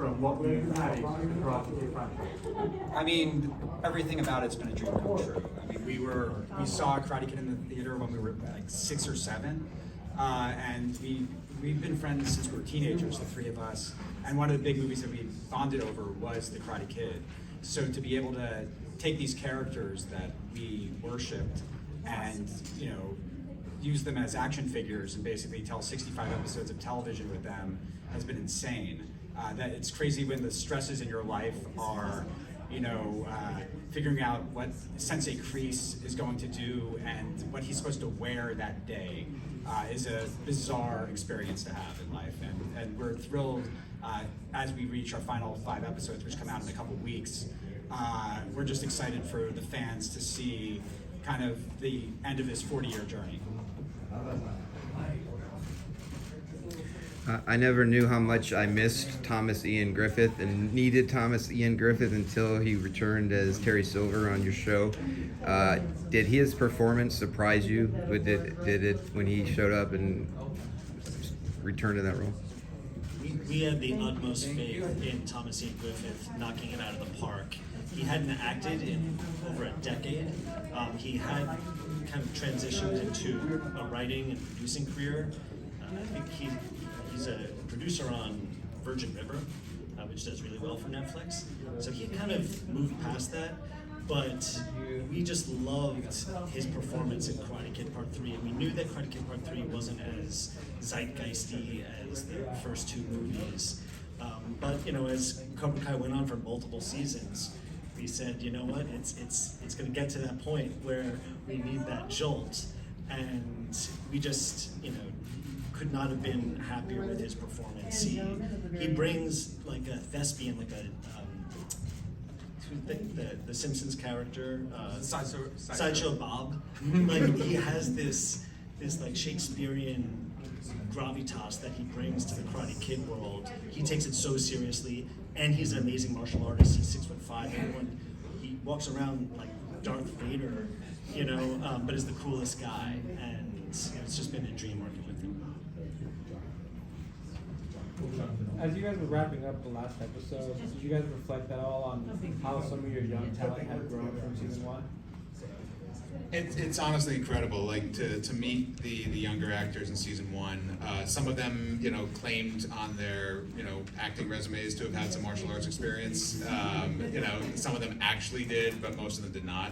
from what we had to Karate Kid franchise? I mean, everything about it's been a dream come true. I mean, we saw Karate Kid in the theater when we were like 6 or 7, and we've been friends since we were teenagers, the three of us. And one of the big movies that we bonded over was The Karate Kid. So to be able to take these characters that we worshipped and, you know, use them as action figures and basically tell 65 episodes of television with them has been insane. That it's crazy when the stresses in your life are, you know, figuring out what Sensei Kreese is going to do and what he's supposed to wear that day is a bizarre experience to have in life. And we're thrilled as we reach our final 5 episodes, which come out in a couple weeks. We're just excited for the fans to see kind of the end of his 40-year journey. I never knew how much I missed Thomas Ian Griffith and needed Thomas Ian Griffith until he returned as Terry Silver on your show. Did his performance surprise you? Did it when he showed up and returned to that role? We had the utmost faith in Thomas Ian Griffith knocking it out of the park. He hadn't acted in over a decade. He had kind of transitioned into a writing and producing career. I think he's a producer on Virgin River, which does really well for Netflix. So he kind of moved past that, but we just loved his performance in Karate Kid Part 3, and we knew that Karate Kid Part 3 wasn't as zeitgeisty as the first 2 movies. But you know, as Cobra Kai went on for multiple seasons, we said, you know what, it's going to get to that point where we need that jolt, and we just, you know, could not have been happier with his performance. He brings like a thespian, like a the Simpsons character, Sideshow Bob. Like he has this like Shakespearean gravitas that he brings to the Karate Kid world. He takes it so seriously, and he's an amazing martial artist. He's 6'5". Everyone, he walks around like Darth Vader, you know, but is the coolest guy, and it's just been a dream working with him. As you guys were wrapping up the last episode, did you guys reflect at all on how some of your young talent had grown from season 1? It's honestly incredible, like to meet the younger actors in season 1. Some of them, you know, claimed on their, you know, acting resumes to have had some martial arts experience. You know, some of them actually did, but most of them did not.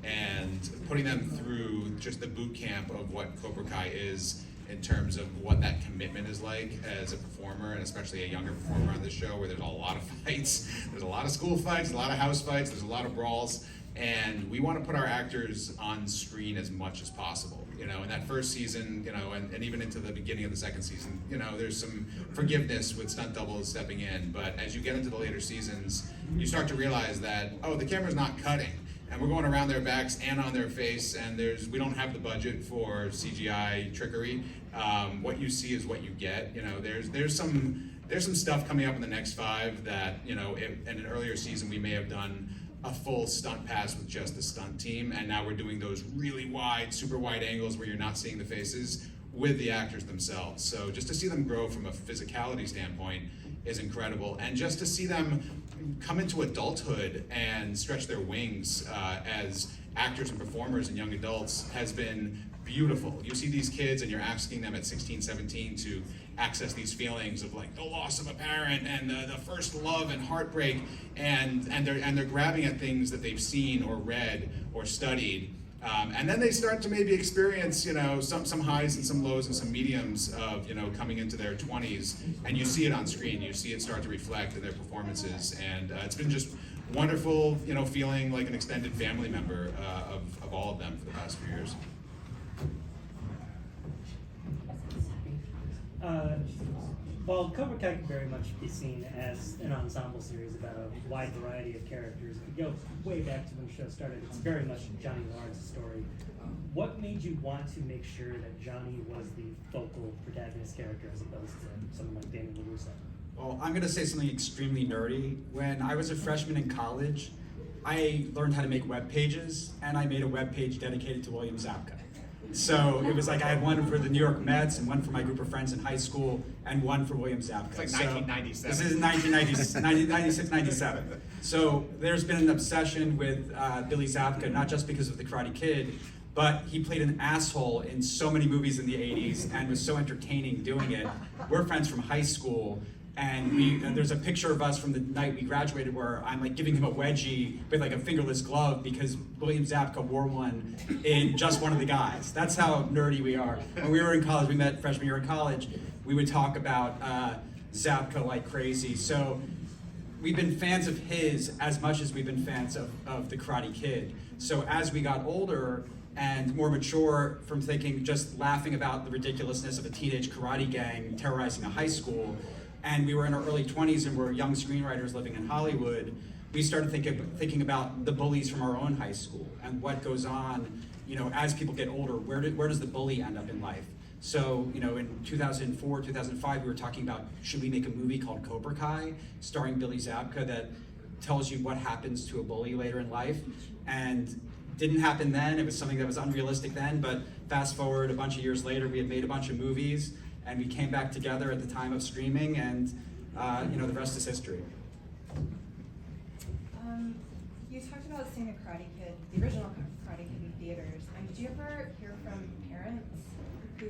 And putting them through just the boot camp of what Cobra Kai is in terms of what that commitment is like as a performer, and especially a younger performer on this show, where there's a lot of fights, there's a lot of school fights, a lot of house fights, there's a lot of brawls. And we want to put our actors on screen as much as possible. You know, in that first season, you know, and even into the beginning of the second season, you know, there's some forgiveness with stunt doubles stepping in. But as you get into the later seasons, you start to realize that, oh, the camera's not cutting. And we're going around their backs and on their face, and we don't have the budget for CGI trickery. What you see is what you get. You know, there's some stuff coming up in the next 5 that, you know, in an earlier season we may have done a full stunt pass with just the stunt team, and now we're doing those really wide, super wide angles where you're not seeing the faces with the actors themselves. So just to see them grow from a physicality standpoint is incredible, and just to see them come into adulthood and stretch their wings as actors and performers and young adults has been beautiful. You see these kids and you're asking them at 16, 17 to access these feelings of like the loss of a parent and the first love and heartbreak, and they're grabbing at things that they've seen or read or studied. And then they start to maybe experience, you know, some highs and some lows and some mediums of, you know, coming into their 20s, and you see it on screen. You see it start to reflect in their performances, and it's been just wonderful, you know, feeling like an extended family member of all of them for the past few years. While Cobra Kai can very much be seen as an ensemble series about a wide variety of characters, if you go way back to when the show started, it's very much Johnny Lawrence's story. What made you want to make sure that Johnny was the focal protagonist character as opposed to someone like Daniel LaRusso? Well, I'm going to say something extremely nerdy. When I was a freshman in college, I learned how to make web pages, and I made a web page dedicated to William Zabka. So it was like I had one for the New York Mets and one for my group of friends in high school and one for William Zabka. It's like So 1997. This is 1996, 97. So there's been an obsession with Billy Zabka, not just because of The Karate Kid, but he played an asshole in so many movies in the 80s and was so entertaining doing it. We're friends from high school, and there's a picture of us from the night we graduated where I'm like giving him a wedgie with like a fingerless glove because William Zabka wore one in Just One of the Guys. That's how nerdy we are. When we were in college, we met freshman year in college, we would talk about Zabka like crazy. So we've been fans of his as much as we've been fans of The Karate Kid. So as we got older and more mature from thinking, just laughing about the ridiculousness of a teenage karate gang terrorizing a high school, and we were in our early 20s and we're young screenwriters living in Hollywood, we started thinking about the bullies from our own high school and what goes on, as people get older, where does the bully end up in life? So, in 2004, 2005, we were talking about, should we make a movie called Cobra Kai, starring Billy Zabka, that tells you what happens to a bully later in life? And didn't happen then, it was something that was unrealistic then, but fast forward a bunch of years later, we had made a bunch of movies, and we came back together at the time of streaming, and the rest is history. You talked about seeing The Karate Kid, the original Karate Kid in theaters. Did you ever hear from parents who,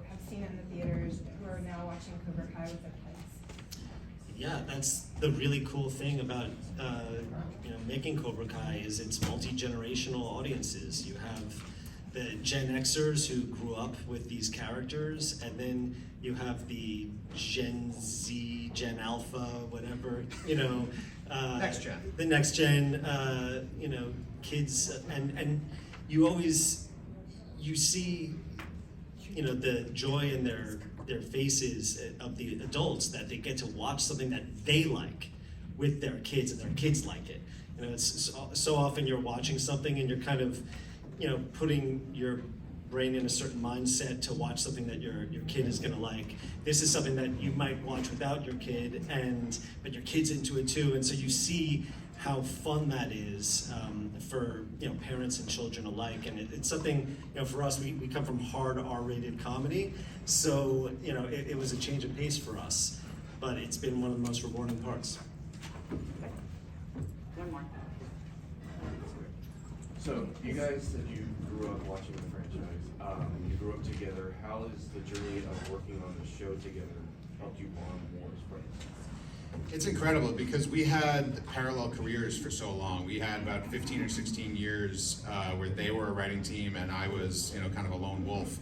have seen it in the theaters, who are now watching Cobra Kai with their kids? Yeah, that's the really cool thing about making Cobra Kai is it's multi-generational audiences. You have the Gen Xers who grew up with these characters, and then you have the Gen Z, Gen Alpha, whatever, Next gen. the next gen, kids, and you see, the joy in their faces of the adults that they get to watch something that they like with their kids, and their kids like it. It's so often you're watching something and you're kind of, putting your brain in a certain mindset to watch something that your kid is gonna like. This is something that you might watch without your kid, but your kid's into it too, and so you see how fun that is for parents and children alike. And it's something, for us, we come from hard R-rated comedy, so it was a change of pace for us, but it's been one of the most rewarding parts. One more. So you guys said you grew up watching the franchise. You grew up together. How has the journey of working on the show together helped you bond more as friends? It's incredible because we had parallel careers for so long. We had about 15 or 16 years where they were a writing team and I was, kind of a lone wolf.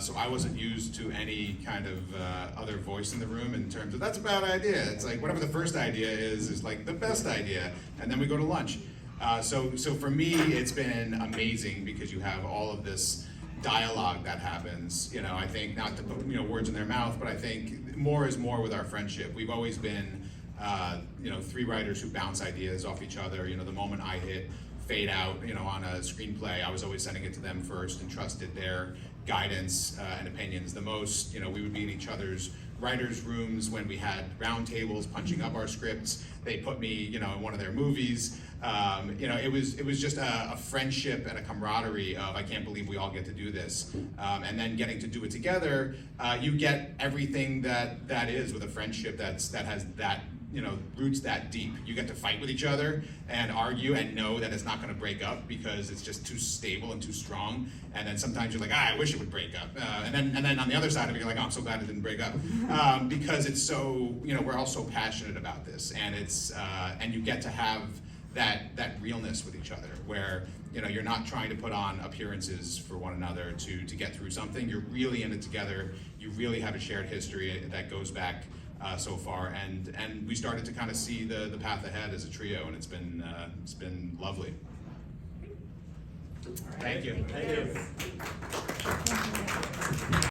So I wasn't used to any kind of other voice in the room in terms of, that's a bad idea. It's like, whatever the first idea is like the best idea. And then we go to lunch. So for me, it's been amazing because you have all of this dialogue that happens. I think, not to put words in their mouth, but I think more is more with our friendship. We've always been three writers who bounce ideas off each other. The moment I hit fade out on a screenplay, I was always sending it to them first and trusted their guidance and opinions the most. We would be in each other's writers' rooms when we had round tables punching up our scripts. They put me in one of their movies. It was just a friendship and a camaraderie of, I can't believe we all get to do this. And then getting to do it together, you get everything that is with a friendship that has that roots that deep. You get to fight with each other and argue and know that it's not going to break up because it's just too stable and too strong. And then sometimes you're like, I wish it would break up. And then on the other side of it, you're like, oh, I'm so glad it didn't break up. Because it's so, we're all so passionate about this, and it's and you get to have that realness with each other, where you're not trying to put on appearances for one another to get through something. You're really in it together. You really have a shared history that goes back so far, and we started to kind of see the path ahead as a trio, and it's been lovely. Thank you. Thank you.